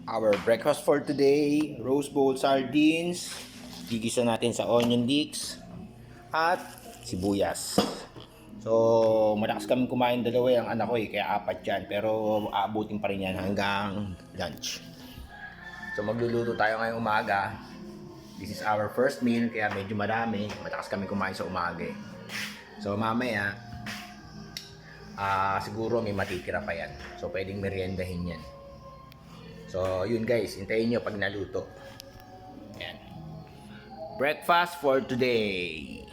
Our breakfast for today, roast bowl sardines, gigisa natin sa onion leeks, at sibuyas. So, malakas kami kumain dalawa ang anak ko kaya apat yan. Pero aabutin pa rin yan hanggang lunch. So, magluluto tayo ngayong umaga. This is our first meal kaya medyo marami. Malakas kami kumain sa umaga So, mamaya, siguro may matitira pa yan. So, pwedeng meriendahin yan. So, yun guys, hintayin nyo pag naluto. Ayan. Breakfast for today.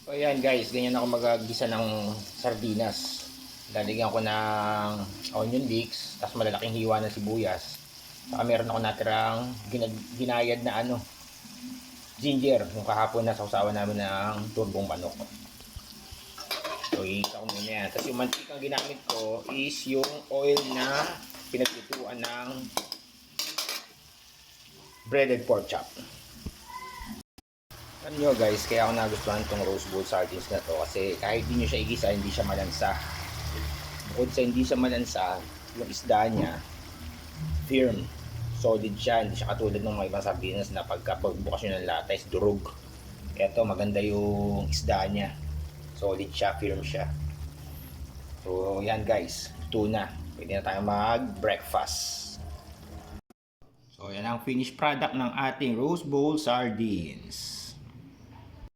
So, ayan guys, ganyan ako magagisa ng sardinas. Lalagyan ko ng onion leeks, tapos malalaking hiwa ng sibuyas. Saka meron ako natirang ginayad na ginger, yung kahapon na sausawan namin ng turbong manok. So, iisa ko muna yan. Tapos yung mantikang ginamit ko is yung oil na pinaglutuan ng breaded pork chop. Alam nyo guys, kaya ako nagustuhan itong roast bowl sardines na to kasi kahit di nyo siya igisa, hindi siya malansa. Bukod sa hindi siya malansa, yung isda niya, firm, solid siya. Hindi siya katulad ng mga ibang sardinas na pagbukas nyo ng lata is durog. Kaya to maganda yung isda niya. Solid siya, firm siya. So, yan guys. Tuna. Pwede na tayo mag-breakfast. So, yan ang finished product ng ating roast bowl sardines.